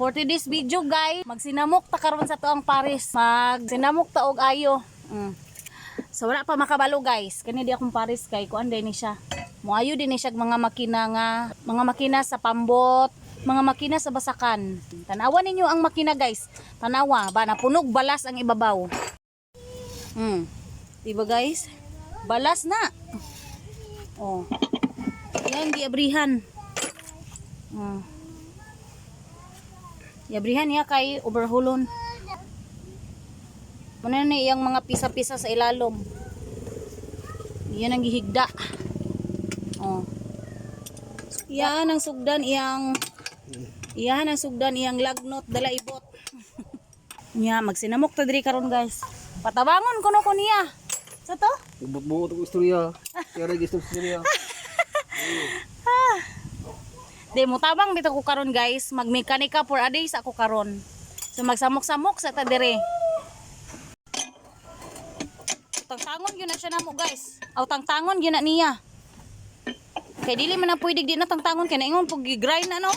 For today's video guys, magsinamok ta karon sa tuang Paris. Magsinamok ta og ayo. So wala pa makabalo guys. Kani di akong Paris kay kuan day ni siya. Moayo din ni siya mga makina sa pambot, mga makina sa basakan. Tanawan ninyo ang makina guys. Tanawa ba napunog balas ang ibabaw. Diba guys? Balas na. Oh. Yan giabrihan. Yabrihan niya kay overhulon. Muna na iyang mga pisa-pisa sa ilalom. Yan ang gihigda. Oh. Iyan ang sugdan iyang lagnot dala ibot. Nya magsinamok ta diri karon guys. Patabangon kuno ko niya. Sa to? Buot ko istorya. Kaya register istorya. Di mo tabang dito ko karon guys, magmekanika for a day sa ako karon. So magsamok-samok sa ta dire. Tangtangon gyud na siya namo guys. Aw tangtangon gyud na niya. Kay dili man na pwede di na tangtangon kay naingon pug gi-grind na no.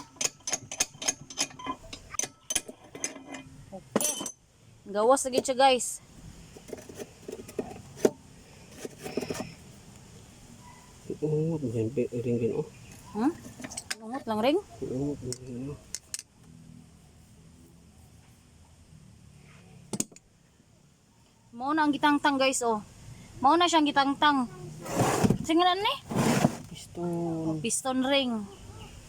Okay. Gawas lagi siya guys. Oh, mahimpi ring din oh. Lungot lang ring. Mao na ang gitangtang guys oh. Mao na siyang gitangtang. Singalan ni? Piston ring.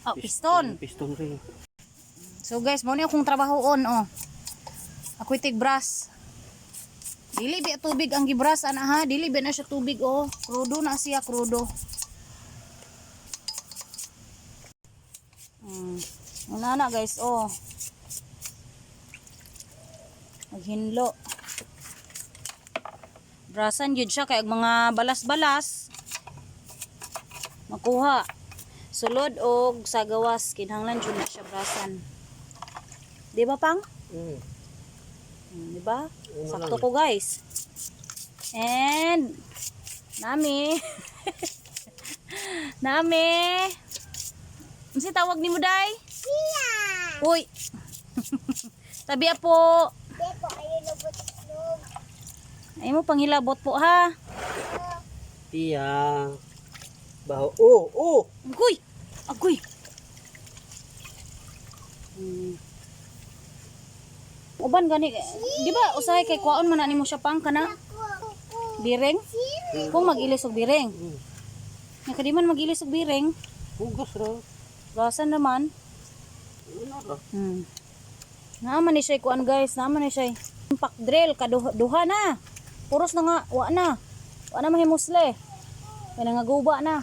Oh, piston. Piston ring. So guys, mao ni akong trabahoon oh. Ako'y tig-brass. Dili bi tubig ang gibras ana ha, dili bi na siya tubig oh. Krudo na siya, krudo. Una na guys oh. Maghinlo. Brasan yun siya kay mga balas-balas makuha. Sulod og sa gawas kinahanglan jud na siya brasan. Di ba pang? Di ba? Sakto ko guys. And nami Unsa tawag nimo day? Tia. Uy. Tabi po. Deko ayo lubot lub. Ay mo panghilabot po ha. Tia. Baho. Oh. Agoy. Uban gani. Di ba usahay kay kwaon man na nimo siya pang kana? Bireng? Kung mag-ilis og bireng. Nya kadi man mag-ilis og bireng. Hugas ra. Gasan naman. Naman ni siya kuan guys, naman ni siya. Impact drill kaduha na. Puros na nga, wa na mahimusle. Kaya nangaguba na.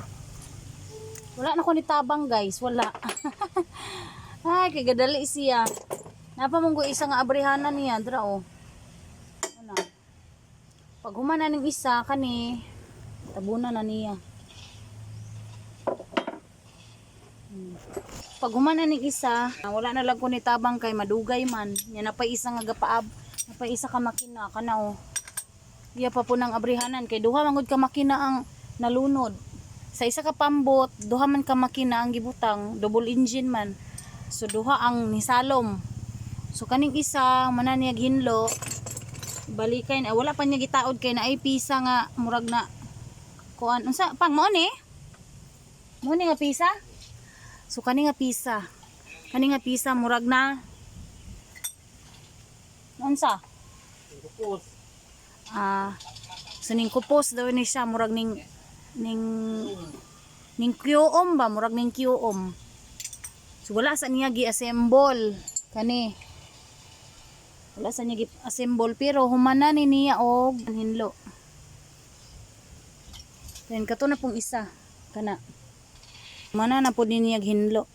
Wala na ko ni tabang guys, wala. Ay, kay gadali siya. Napa mong isa nga abrihanan niya, dra oh. Ano? Pag humana ning isa kani tabunan na niya. Pag humana ning isa, wala na lang ko ni tabang kay madugay man. Nya napay isa nga gapaab, napay isa ka makina kana oh. Iya pa po nang abrihanan kay duha man gud ka makina ang nalunod. Sa isa ka pambot, duha man ka makina ang gibutang, double engine man. So duha ang nisalom. So kaning isa man niya hinlo. Balikay na wala pa niya gitaod kay naay pisa nga murag na kuan. Unsa pang mo ni? Mo ni nga pisa? So kani nga pisa murag na unsa? Kupos. So ning kupos daw ni siya murag ning QOM ba murag ning QOM. So wala sa niya gi-assemble kani. Wala sa niya gi-assemble pero humana ni niya og hinlo. Then kato na pong isa kana. Mana na po din niya hinlo.